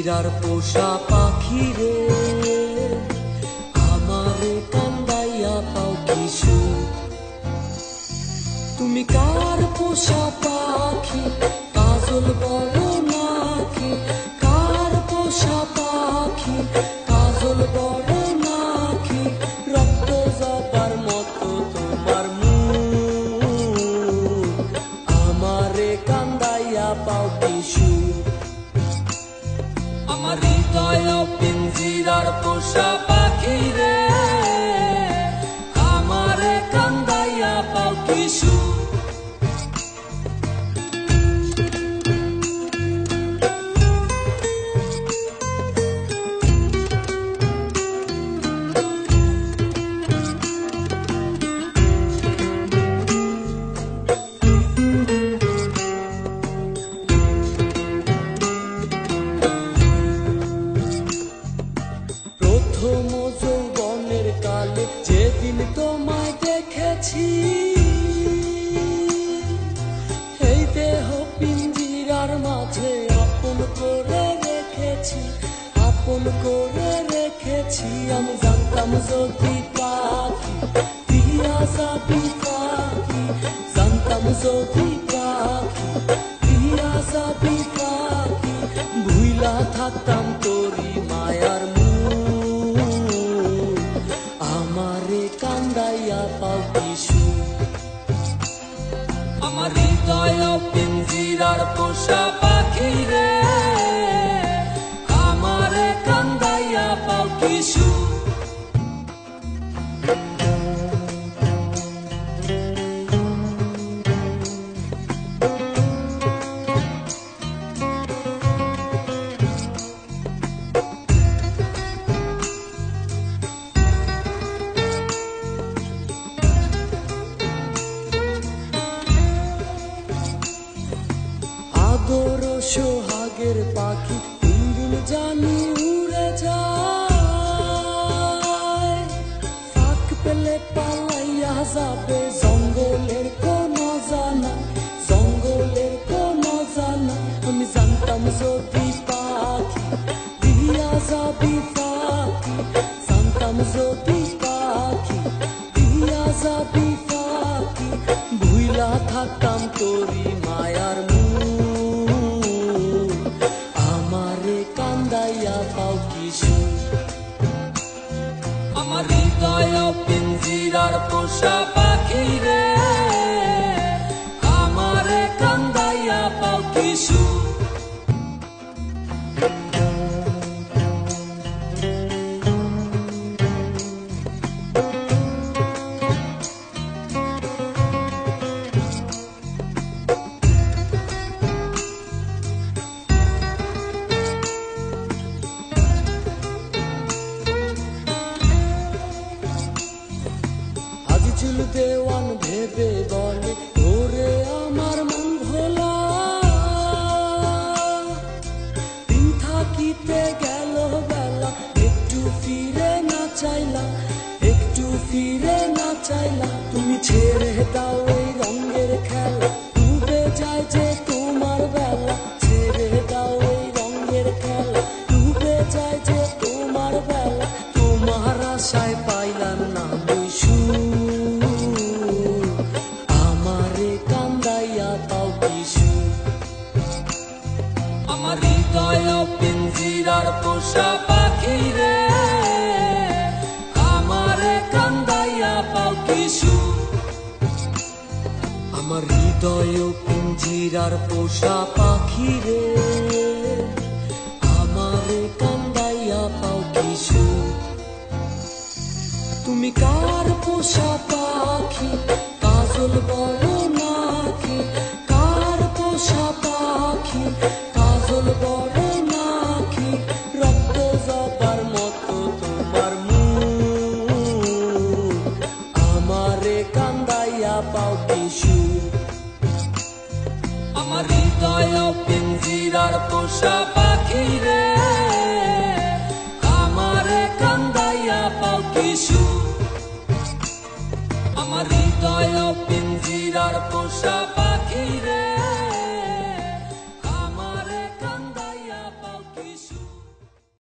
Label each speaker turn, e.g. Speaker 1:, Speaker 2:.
Speaker 1: পিঞ্জিরার পোষা পাখি রে, আমারে কান্দাইয়া পাও কিশু। তুমি কার পোষা পাখি, কাজল বড় নাকি? কার পোষা পাখি, কাজল বড় নাকি? রক্ত জবার মতো তোমার মুখ, আমারে কান্দাইয়া পাও কিশু। আমার হৃদয় পিঞ্জিরার পোষা পাখি রে, আমারে কান্দাইয়া পাও কিশু। প্রথম যৌবনের কালে যেদিন তোমায় দেখেছি, এই দেহ পিঞ্জিরার মাঝে আপন করে রেখেছি, আপন করে রেখেছি। আমি জানতাম যদি পাখি দিয়া যাবি পাখি, জানতাম যদি পাখি দিয়া যাবি পাখি, ভুইলা থাকতাম তোরি মায়ার মুখ, আমারে কান্দাইয়া পাও কিশু। আমার হৃদয় পিঞ্জিরার পোষা পাখি রে, আমারে কান্দাইয়া পাও কিশু। আদর সোহাগের পাখি দিন দিন জানি উড়ে যায়, ফাঁক পেলে পালাইয়া যাবে জঙ্গলের কোন জানা, জঙ্গলের কোন জানা। আমি জানতাম যদি পাখি দিয়া যাবি পাখি, জানতাম যদি পাখি দিয়া যাবি পাখি, ভুইলা থাকতাম তোরি মায়ার মুখ, আমারে কান্দাইয়া পাও কিশু। আমার হৃদয় পিঞ্জিরার পোষা পাখি রে, আমারে কান্দাইয়া পাও কিশু। চুল দেওয়ান ভেবে বলে ওরে আমার মন ভোলা, দিন থাকিতে গেল বেলা, একটু ফিরে না চাইলা, একটু ফিরে না চাইলা। তুমি ছেড়ে দাও এই রঙের খেলা, ডুবে যায় যে তোমার বেলা, ছেড়ে দাও এই রঙের খেলা, ডুবে যায় যে তোমার বেলা। তোমার আশায় পাইলাম না বৈশু, আমারে কান্দাইয়া পাও কিশু। আমার হৃদয় পিঞ্জিরার পোষা পাখি রে, আমারে কান্দাইয়া পাও কিশু। আমার হৃদয় পিঞ্জিরার পোষা পাখি রে, আমারে কান্দাইয়া পাও কিশু। তুমি কার পোষা পাখি, কাজল বড় নাকি? কার পোষা পাখি, কাজল বড় নাকি? রক্ত জবার মতো তোমার মুখ, আমারে কান্দাইয়া পাও কিশু। আমার হৃদয় পিঞ্জিরার পোষা পাখি রে, আমারে কান্দাইয়া পাও কিশু। আমার হৃদয় পিঞ্জিরার পোষা